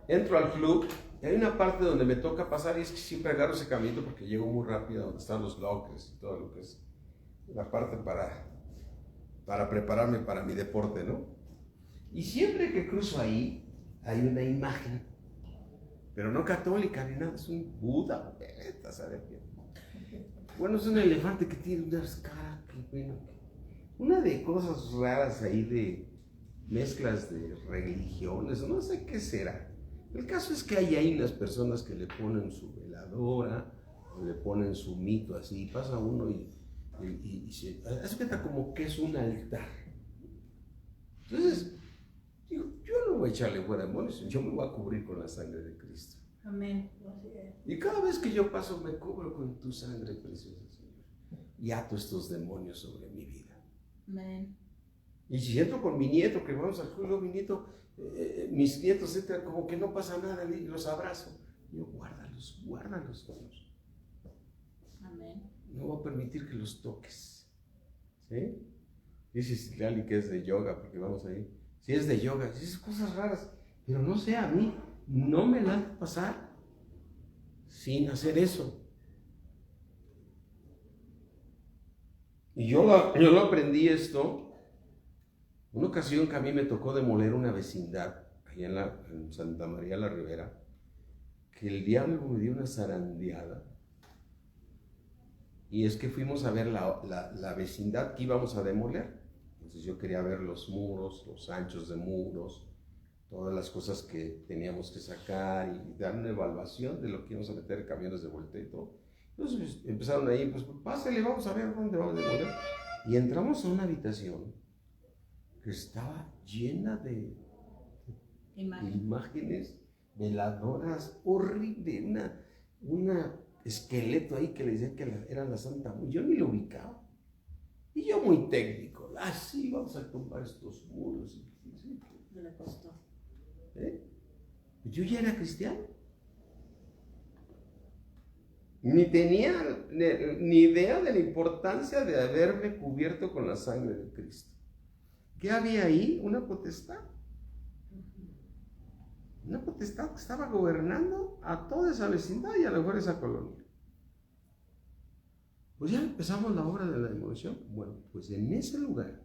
entro al club y hay una parte donde me toca pasar y es que siempre agarro ese caminito porque llego muy rápido donde están los lockers y todo lo que es la parte para prepararme para mi deporte, ¿no? Y siempre que cruzo ahí, hay una imagen, pero no católica ni nada, es un Buda, ¿sabes qué? Bueno, es un elefante que tiene unas caras, una de cosas raras ahí de mezclas de religiones, no sé qué será. El caso es que hay unas personas que le ponen su veladora o le ponen su mito así, pasa uno y se hace cuenta como que es un altar. Entonces, digo, yo no voy a echarle fuera demonios, yo me voy a cubrir con la sangre de Cristo. Amén. Y cada vez que yo paso me cubro con tu sangre preciosa, Señor, y ato estos demonios sobre mi vida. Amén. Y si entro con mi nieto, que vamos al juego, mi nieto, mis nietos entran como que no pasa nada, los abrazo. Yo, guárdalos, todos. Amén. No voy a permitir que los toques. ¿Sí? Dices, Lali, que es de yoga, porque vamos ahí. Si es de yoga, dices cosas raras, pero no sé, a mí no me la han pasar sin hacer eso. Y yo lo aprendí esto. Una ocasión que a mí me tocó demoler una vecindad, allá en Santa María la Ribera, que el diablo me dio una zarandeada. Y es que fuimos a ver la vecindad que íbamos a demoler. Entonces yo quería ver los muros, los anchos de muros, todas las cosas que teníamos que sacar y dar una evaluación de lo que íbamos a meter, camiones de vuelta y todo. Entonces empezaron ahí, pues pásale, vamos a ver dónde vamos a demoler. Y entramos a una habitación que estaba llena de imágenes veladoras, horrible, una esqueleto ahí que le decían que era la Santa Muerte. Yo ni lo ubicaba. Y yo muy técnico, así vamos a tumbar estos muros. Me le costó. Yo ya era cristiano. Ni tenía ni idea de la importancia de haberme cubierto con la sangre de Cristo. ¿Qué había ahí? Una potestad. Una potestad que estaba gobernando a toda esa vecindad y a lo mejor esa colonia. Pues ya empezamos la obra de la demolición. Bueno, pues en ese lugar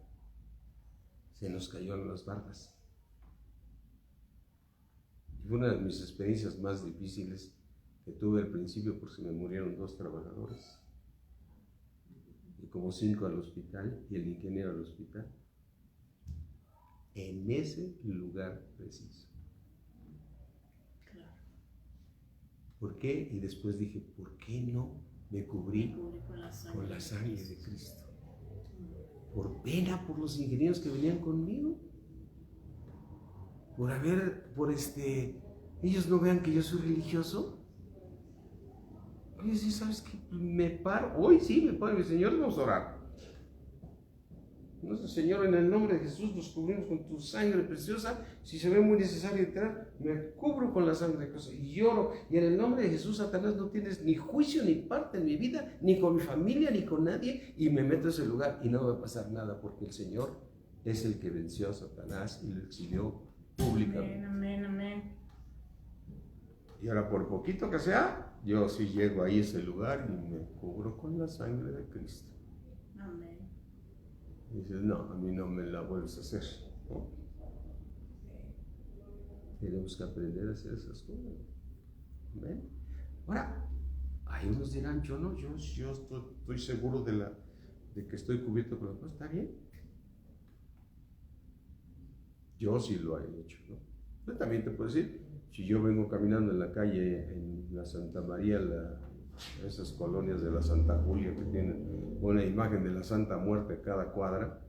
se nos cayeron las bardas. Fue una de mis experiencias más difíciles que tuve al principio porque se me murieron 2 trabajadores. Y como 5 al hospital y el ingeniero al hospital. En ese lugar preciso. ¿Por qué? Y después dije, ¿por qué no me cubrí con la sangre de Cristo? Por pena por los ingenieros que venían conmigo. Ellos no vean que yo soy religioso. Y sí, ¿sabes qué? Me paro, hoy sí me paro, mi Señor, vamos a orar. Nuestro Señor, en el nombre de Jesús, nos cubrimos con tu sangre preciosa. Si se ve muy necesario entrar, me cubro con la sangre de Cristo y lloro. Y en el nombre de Jesús, Satanás, no tienes ni juicio ni parte en mi vida, ni con mi familia, ni con nadie. Y me meto a ese lugar y no va a pasar nada, porque el Señor es el que venció a Satanás y lo exilió públicamente. Amén, amén. Y ahora, por poquito que sea, yo sí llego ahí a ese lugar y me cubro con la sangre de Cristo. Amén. Y dices, no, a mí no me la vuelves a hacer, ¿no? Tenemos que aprender a hacer esas cosas. ¿Ven? Ahora, hay unos dirán, yo no, yo estoy seguro de que estoy cubierto con la cosa. ¿Está bien? Yo sí lo he hecho, ¿no? Yo también te puedo decir, si yo vengo caminando en la calle, en la Santa María, esas colonias de la Santa Julia que tienen una imagen de la Santa Muerte cada cuadra,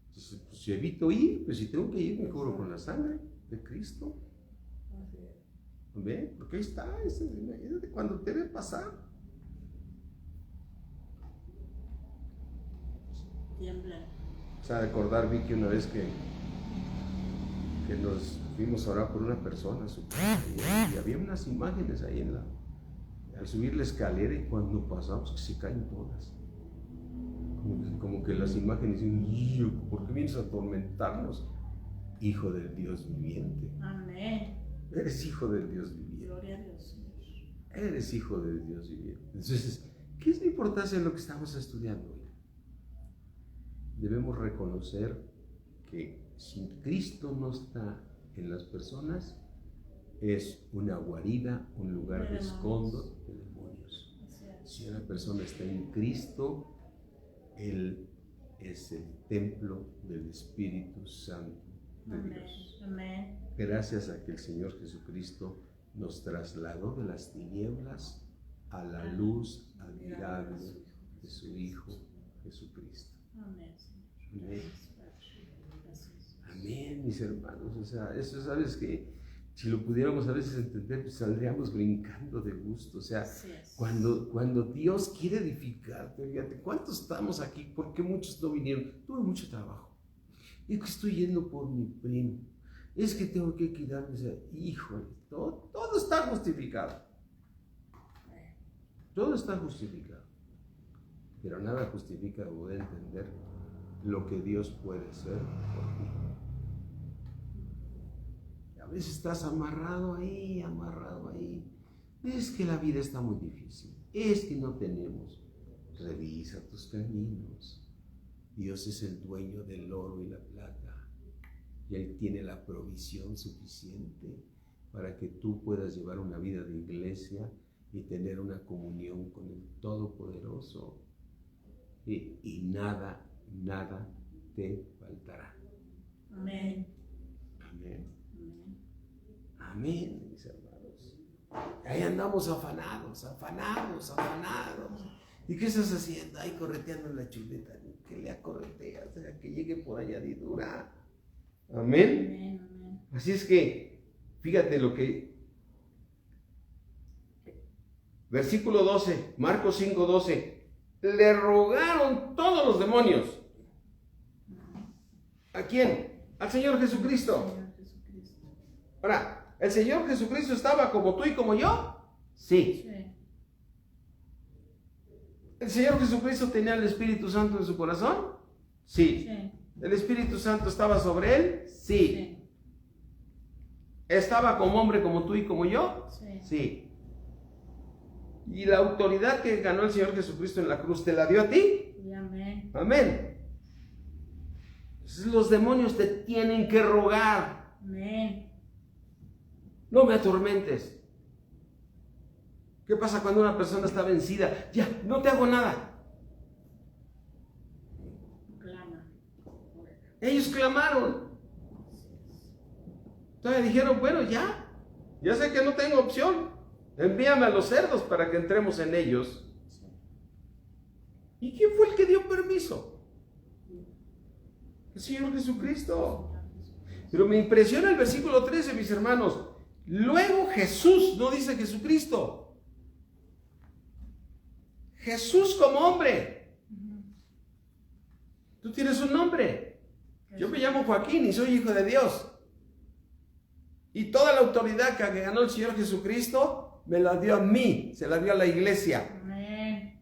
entonces, pues, si evito ir, pues si tengo que ir, me cubro con la sangre de Cristo. ¿Ve? Porque ahí está, imagínate cuando te ve pasar. Tiembla. O sea, recordar, vi que una vez que nos fuimos a orar por una persona, y había unas imágenes ahí al subir la escalera, y cuando pasamos que se caen todas. Como que las imágenes dicen, ¿por qué vienes a atormentarnos? Hijo del Dios viviente. Amén. Eres hijo del Dios viviente. Gloria a Dios. Eres hijo del Dios viviente. Entonces, ¿qué es la importancia de lo que estamos estudiando hoy? Debemos reconocer que si Cristo no está en las personas, es una guarida, un lugar de escondo de demonios. Si una persona está en Cristo, Él es el templo del Espíritu Santo de Dios. Amén. Gracias a que el Señor Jesucristo nos trasladó de las tinieblas a la luz admirable de su Hijo Jesucristo. Amén. Amén. Amén, mis hermanos. O sea, eso, sabes que si lo pudiéramos a veces entender, pues saldríamos brincando de gusto. O sea, cuando Dios quiere edificarte, fíjate, ¿cuántos estamos aquí? ¿Por qué muchos no vinieron? Tuve mucho trabajo. Es que estoy yendo por mi primo. Es que tengo que cuidarme. O sea, híjole, todo está justificado. Todo está justificado. Pero nada justifica poder entender lo que Dios puede hacer por ti. A veces estás amarrado ahí. Es que la vida está muy difícil. Es que no tenemos. Revisa tus caminos. Dios es el dueño del oro y la plata. Y Él tiene la provisión suficiente para que tú puedas llevar una vida de iglesia y tener una comunión con el Todopoderoso. Y nada te faltará. Amén. Amén. Amén, mis hermanos. Ahí andamos afanados. ¿Y qué estás haciendo? Ahí correteando la chuleta. Que le acorreteas, o sea, que llegue por añadidura. Amén. Amén. Así es que, fíjate lo que... Versículo 12, Marcos 5:12. Le rogaron todos los demonios. ¿A quién? Al Señor Jesucristo. Ahora, ¿el Señor Jesucristo estaba como tú y como yo? Sí. ¿El Señor Jesucristo tenía el Espíritu Santo en su corazón? Sí. ¿El Espíritu Santo estaba sobre él? Sí. ¿Estaba como hombre como tú y como yo? Sí. ¿Y la autoridad que ganó el Señor Jesucristo en la cruz te la dio a ti? Amén. Amén. Entonces, los demonios te tienen que rogar. Amén. No me atormentes. ¿Qué pasa cuando una persona está vencida? Ya, no te hago nada. Clama. Ellos clamaron. Entonces dijeron, bueno, ya sé que no tengo opción. Envíame a los cerdos para que entremos en ellos. Sí. ¿Y quién fue el que dio permiso? El Señor Jesucristo. Pero me impresiona el versículo 13, mis hermanos. Luego Jesús, no dice Jesucristo. Jesús como hombre. Tú tienes un nombre. Yo me llamo Joaquín y soy hijo de Dios. Y toda la autoridad que ganó el Señor Jesucristo me la dio a mí, se la dio a la iglesia. Amén.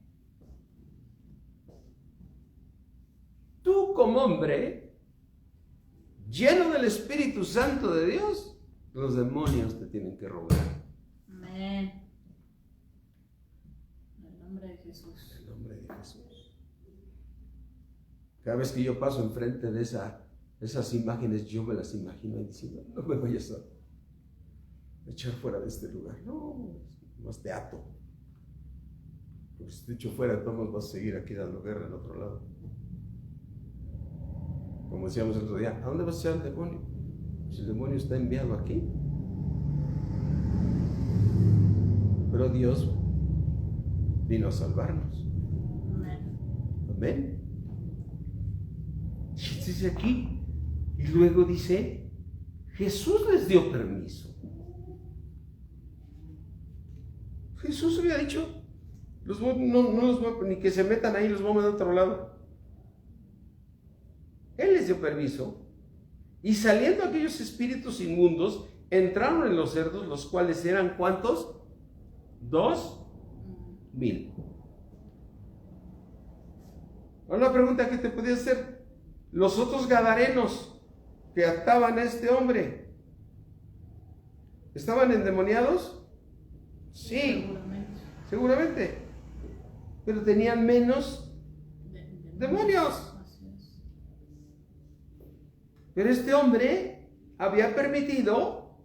Tú como hombre, lleno del Espíritu Santo de Dios, los demonios te tienen que rogar. Amén. En el nombre de Jesús. En el nombre de Jesús. Cada vez que yo paso enfrente de esas imágenes, yo me las imagino y diciendo, no me vayas a echar fuera de este lugar. No, más te ato. Porque si te echo fuera, todos vas a seguir aquí dando guerra en otro lado. Como decíamos el otro día, ¿a dónde vas a echar el demonio? Si el demonio está enviado aquí. Pero Dios vino a salvarnos. Amén. Amén. Y dice aquí, y luego dice, Jesús les dio permiso. Jesús había dicho, no los voy, ni que se metan ahí, los voy a mandar a otro lado. Él les dio permiso. Y saliendo aquellos espíritus inmundos, entraron en los cerdos, los cuales eran ¿cuántos? 2,000. Ahora la pregunta que te podía hacer, los otros gadarenos que ataban a este hombre, ¿estaban endemoniados? Sí, seguramente. Pero tenían menos demonios. Así es. Pero este hombre había permitido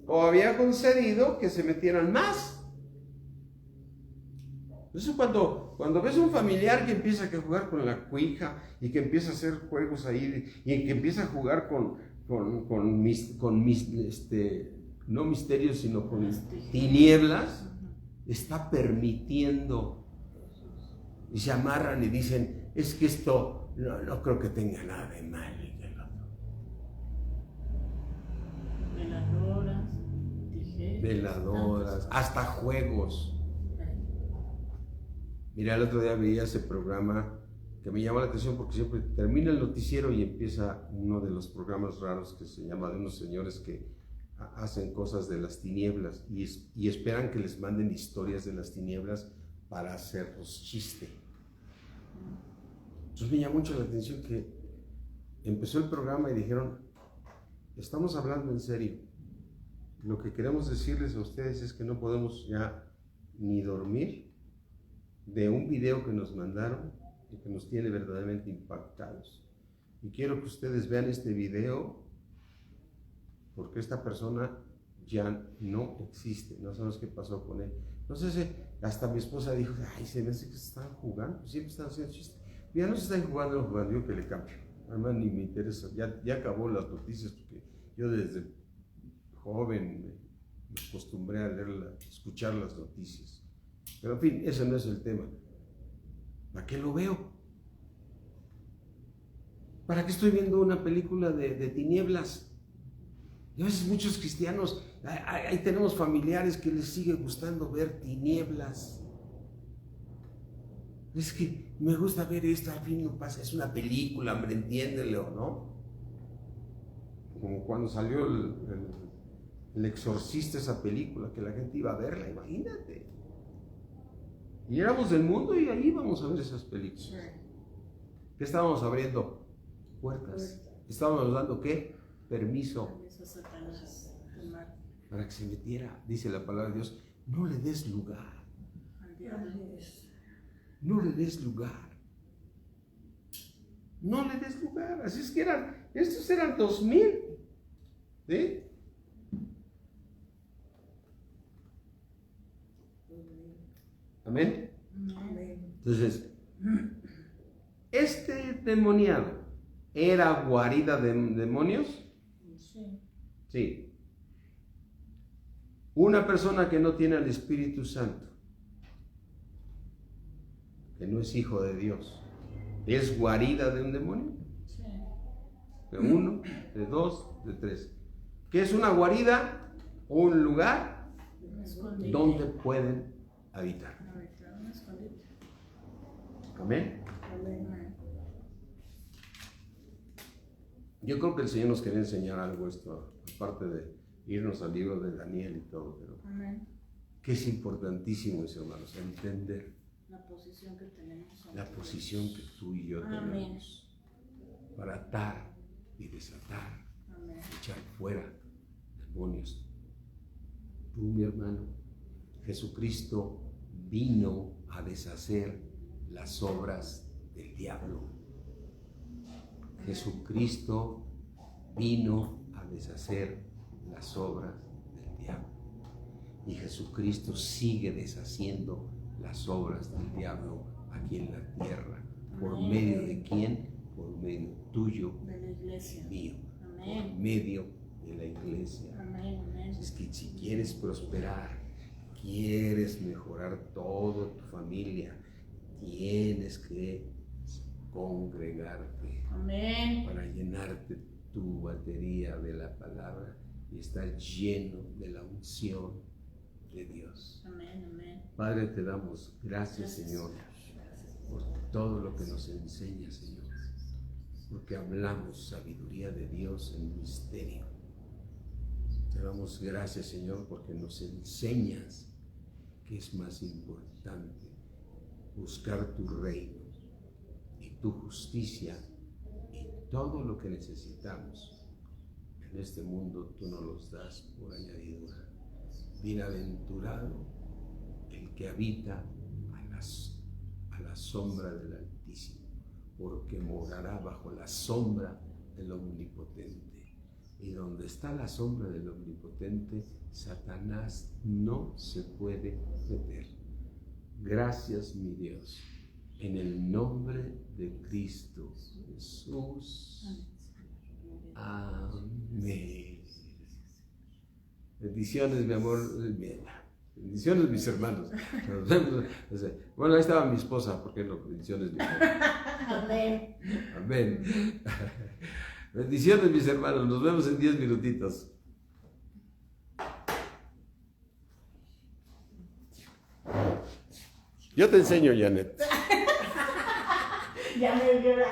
o había concedido que se metieran más. Entonces cuando ves un familiar que empieza a jugar con la cuija y que empieza a hacer juegos ahí y que empieza a jugar no misterios, sino con tinieblas, está permitiendo. Y se amarran y dicen, es que esto no creo que tenga nada de mal. Veladoras, tijeras. Veladoras, hasta juegos. Mira, el otro día veía ese programa que me llamó la atención porque siempre termina el noticiero y empieza uno de los programas raros que se llama de unos señores que hacen cosas de las tinieblas y esperan que les manden historias de las tinieblas para hacerlos chiste. Entonces me llamó mucho la atención que empezó el programa y dijeron, estamos hablando en serio. Lo que queremos decirles a ustedes es que no podemos ya ni dormir de un video que nos mandaron y que nos tiene verdaderamente impactados. Y quiero que ustedes vean este video porque esta persona ya no existe, no sabemos qué pasó con él. No sé si hasta mi esposa dijo, ay, se me hace que se están jugando, siempre están haciendo chistes. Ya no se están jugando, yo que le cambio. Además ni me interesa, ya acabó las noticias porque yo desde joven me acostumbré a escuchar las noticias. Pero en fin, ese no es el tema. ¿Para qué lo veo? ¿Para qué estoy viendo una película de tinieblas? Y a veces muchos cristianos, ahí tenemos familiares que les sigue gustando ver tinieblas. Es que me gusta ver esto, al fin no pasa, es una película, hombre, entiéndele o no. Como cuando salió el Exorcista, esa película, que la gente iba a verla, imagínate. Y éramos del mundo y ahí íbamos a ver esas películas. ¿Qué estábamos abriendo? Puertas. ¿Estábamos dando qué? Permiso. Para que se metiera, dice la palabra de Dios, no le des lugar. No le des lugar. No le des lugar. Así es que estos eran 2,000. ¿Sí? Amén. Entonces, este demoniado era guarida de demonios. Sí. Sí. Una persona que no tiene al Espíritu Santo, que no es hijo de Dios, es guarida de un demonio. Sí. De uno, de dos, de tres. ¿Qué es una guarida? Un lugar Un escondite. donde pueden habitar. Ahorita, un escondite. Amén. Amén. Yo creo que el Señor nos quería enseñar algo esto, aparte de irnos al libro de Daniel y todo, pero Amén. que es importantísimo, mis hermanos, entender La posición que tenemos. la posición que tú y yo Amén. tenemos para atar y desatar, Amén. echar fuera demonios. Tú, mi hermano, Jesucristo vino a deshacer las obras del diablo. Jesucristo vino a deshacer las obras del diablo. Y Jesucristo sigue deshaciendo las obras del diablo aquí en la tierra. ¿Por medio de quién? Por medio tuyo De la iglesia. y mío. Amén. Por medio de la iglesia. Amén. Amén. Es que si quieres prosperar, quieres mejorar toda tu familia, tienes que congregarte Amén. para llenarte tu batería de la palabra y estar lleno de la unción de Dios. Amén. Amén. Padre, te damos gracias, Señor, por todo lo que nos enseña, Señor, porque hablamos sabiduría de Dios en misterio. Te damos gracias, Señor, porque nos enseñas que es más importante buscar tu reino y tu justicia, y todo lo que necesitamos en este mundo tú nos los das por añadidura. Bienaventurado el que habita a la sombra del Altísimo, porque morará bajo la sombra del Omnipotente. Y donde está la sombra del Omnipotente, Satanás no se puede meter. Gracias, mi Dios, en el nombre de Cristo Jesús. Amén. Bendiciones, mi amor. Bendiciones, mis hermanos. Nos vemos. Bueno, ahí estaba mi esposa, ¿por qué no? Bendiciones, mi hermano. Amén. Amén. Bendiciones, mis hermanos. Nos vemos en 10 minutitos. Yo te enseño, Janet. Ya me vio la